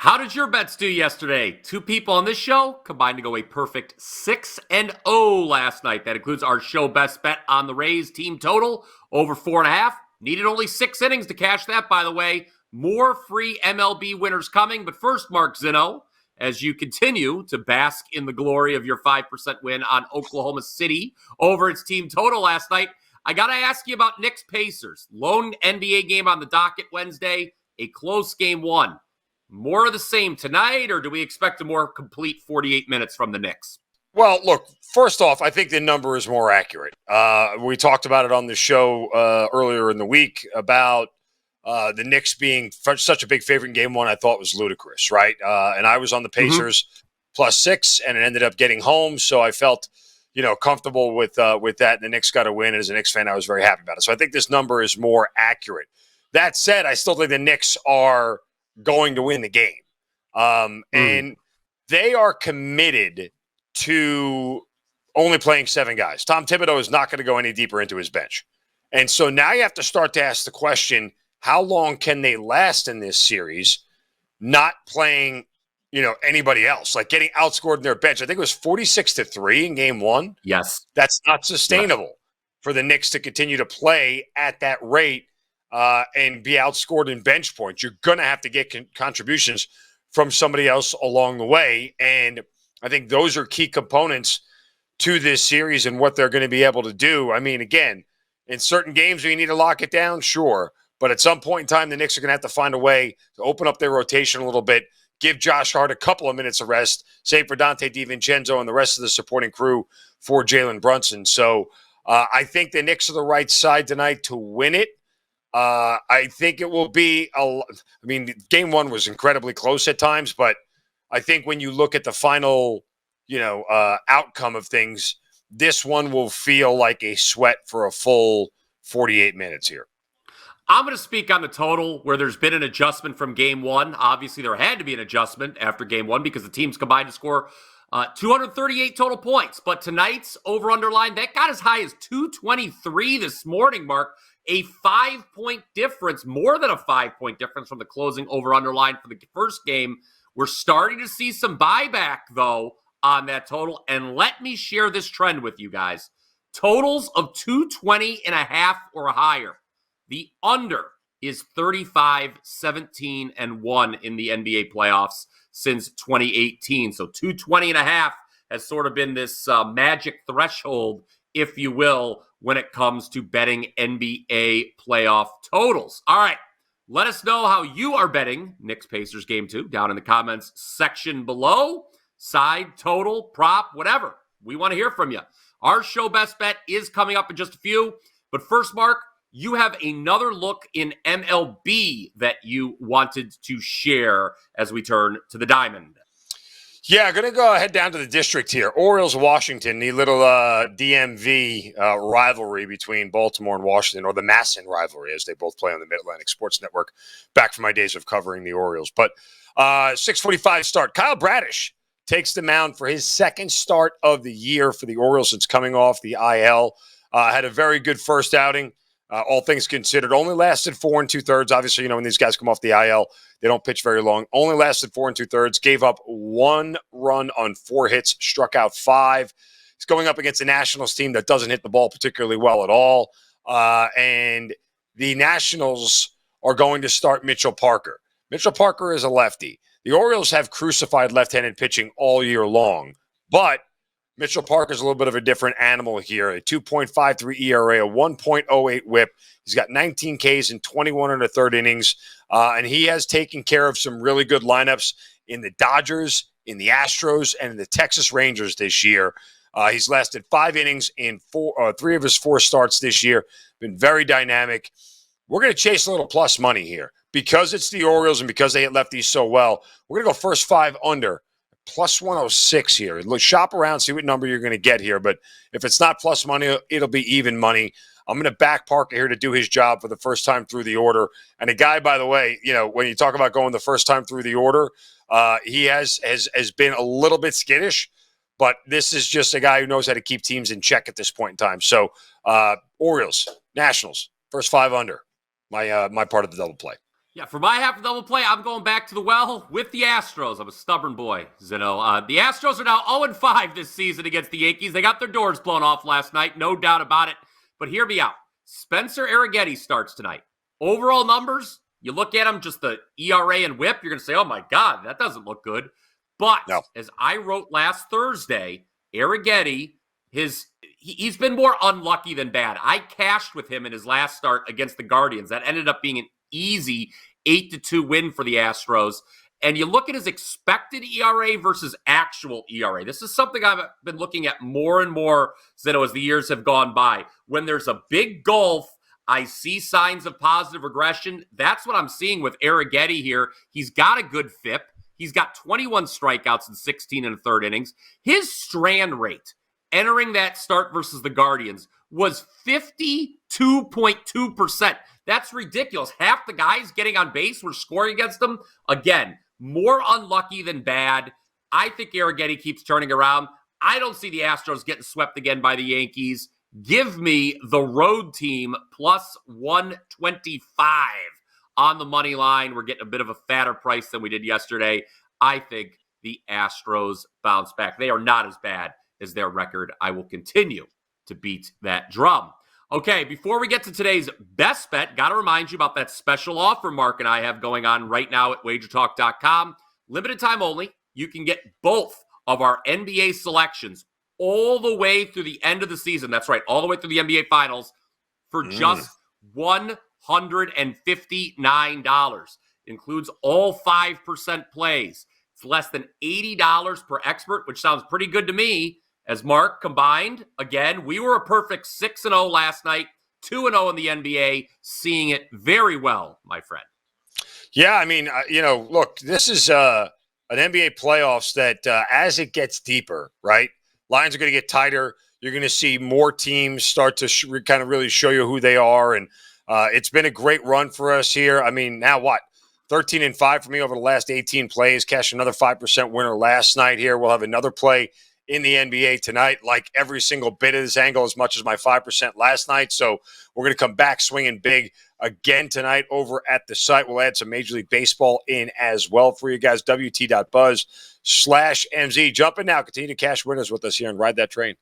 How did your bets do yesterday? Two people on this show combined to go a perfect 6-0 last night. That includes our show best bet on the Rays team total over 4.5. Needed only 6 innings to cash that, by the way. More free MLB winners coming. But first, Mark Zinno, as you continue to bask in the glory of your 5% win on Oklahoma City over its team total last night, I got to ask you about Knicks Pacers. Lone NBA game on the docket Wednesday, a close game one. More of the same tonight, or do we expect a more complete 48 minutes from the Knicks? Well, look, first off, I think the number is more accurate. We talked about it on the show earlier in the week about the Knicks being such a big favorite in game one. I thought was ludicrous, right? And I was on the Pacers +6, and it ended up getting home, so I felt comfortable with that. And the Knicks got a win, and as a Knicks fan, I was very happy about it. So I think this number is more accurate. That said, I still think the Knicks are going to win the game. And they are committed to only playing 7 guys. Tom Thibodeau is not going to go any deeper into his bench. And so now you have to start to ask the question, how long can they last in this series not playing, anybody else, like getting outscored in their bench? I think it was 46-3 in game one. Yes. That's not sustainable for the Knicks to continue to play at that rate and be outscored in bench points. You're going to have to get contributions from somebody else along the way. And I think those are key components to this series and what they're going to be able to do. I mean, again, in certain games where you need to lock it down, sure. But at some point in time, the Knicks are going to have to find a way to open up their rotation a little bit, give Josh Hart a couple of minutes of rest, save for Dante DiVincenzo and the rest of the supporting crew for Jalen Brunson. So I think the Knicks are the right side tonight to win it. I think it will be game one was incredibly close at times, but I think when you look at the final, outcome of things, this one will feel like a sweat for a full 48 minutes here. I'm going to speak on the total where there's been an adjustment from game one. Obviously, there had to be an adjustment after game one because the teams combined to score 238 total points. But tonight's over-under line, that got as high as 223 this morning, Mark. A 5-point difference, more than a 5-point difference from the closing over-under line for the first game. We're starting to see some buyback, though, on that total. And let me share this trend with you guys. Totals of 220.5 or higher. The under is 35, 17, and 1 in the NBA playoffs since 2018. So 220.5 has sort of been this magic threshold, if you will, when it comes to betting NBA playoff totals. All right, let us know how you are betting Knicks Pacers game 2 down in the comments section below. Side, total, prop, whatever. We want to hear from you. Our show best bet is coming up in just a few. But first, Mark, you have another look in MLB that you wanted to share as we turn to the diamond. Yeah, going to go head down to the district here. Orioles, Washington, the little DMV rivalry between Baltimore and Washington, or the Masson rivalry, as they both play on the Mid-Atlantic Sports Network, back from my days of covering the Orioles. But 6:45 start. Kyle Bradish takes the mound for his second start of the year for the Orioles since coming off the IL. Had a very good first outing. All things considered, only lasted 4 2/3. Obviously, when these guys come off the IL, they don't pitch very long. Only lasted 4 2/3. Gave up 1 run on 4 hits, struck out 5. He's going up against a Nationals team that doesn't hit the ball particularly well at all. And the Nationals are going to start Mitchell Parker. Mitchell Parker is a lefty. The Orioles have crucified left-handed pitching all year long, but Mitchell Parker's a little bit of a different animal here. A 2.53 ERA, a 1.08 whip. He's got 19 Ks in 21 1/3 innings, and he has taken care of some really good lineups in the Dodgers, in the Astros, and in the Texas Rangers this year. He's lasted 5 innings in 3 of his 4 starts this year. Been very dynamic. We're going to chase a little plus money here. Because it's the Orioles and because they hit lefties so well, we're going to go first 5 under. Plus 106 here. Look, shop around, see what number you're going to get here. But if it's not plus money, it'll be even money. I'm going to back Parker here to do his job for the first time through the order. And a guy, by the way, when you talk about going the first time through the order, he has been a little bit skittish. But this is just a guy who knows how to keep teams in check at this point in time. So Orioles, Nationals, first 5 under. My part of the double play. Yeah, for my half of double play, I'm going back to the well with the Astros. I'm a stubborn boy, Zinno. The Astros are now 0-5 this season against the Yankees. They got their doors blown off last night, no doubt about it. But hear me out. Spencer Arrighetti starts tonight. Overall numbers, you look at him, just the ERA and WHIP, you're going to say, oh my God, that doesn't look good. But as I wrote last Thursday, Arrighetti, he's been more unlucky than bad. I cashed with him in his last start against the Guardians. That ended up being an easy 8-2 win for the Astros. And you look at his expected ERA versus actual ERA. This is something I've been looking at more and more, Zinno, as the years have gone by. When there's a big gulf, I see signs of positive regression. That's what I'm seeing with Arrighetti here. He's got a good FIP. He's got 21 strikeouts in 16 and a third innings. His strand rate entering that start versus the Guardians was 52.2%. That's ridiculous. Half the guys getting on base were scoring against him. Again, more unlucky than bad. I think Arrighetti keeps turning around. I don't see the Astros getting swept again by the Yankees. Give me the road team plus 125 on the money line. We're getting a bit of a fatter price than we did yesterday. I think the Astros bounce back. They are not as bad as their record. I will continue to beat that drum. Okay, before we get to today's best bet, got to remind you about that special offer Mark and I have going on right now at WagerTalk.com. Limited time only. You can get both of our NBA selections all the way through the end of the season. That's right, all the way through the NBA Finals for just $159. It includes all 5% plays. It's less than $80 per expert, which sounds pretty good to me. As Mark combined, again, we were a perfect 6-0 last night, 2-0 in the NBA, seeing it very well, my friend. Yeah, I mean, look, this is an NBA playoffs that as it gets deeper, right, lines are going to get tighter. You're going to see more teams start to kind of really show you who they are. And it's been a great run for us here. I mean, now what? 13-5 for me over the last 18 plays. Cashed another 5% winner last night here. We'll have another play in the NBA tonight, like every single bit of this angle, as much as my 5% last night. So we're going to come back swinging big again tonight over at the site. We'll add some Major League Baseball in as well for you guys. WT.buzz/MZ. Jump in now. Continue to cash winners with us here and ride that train.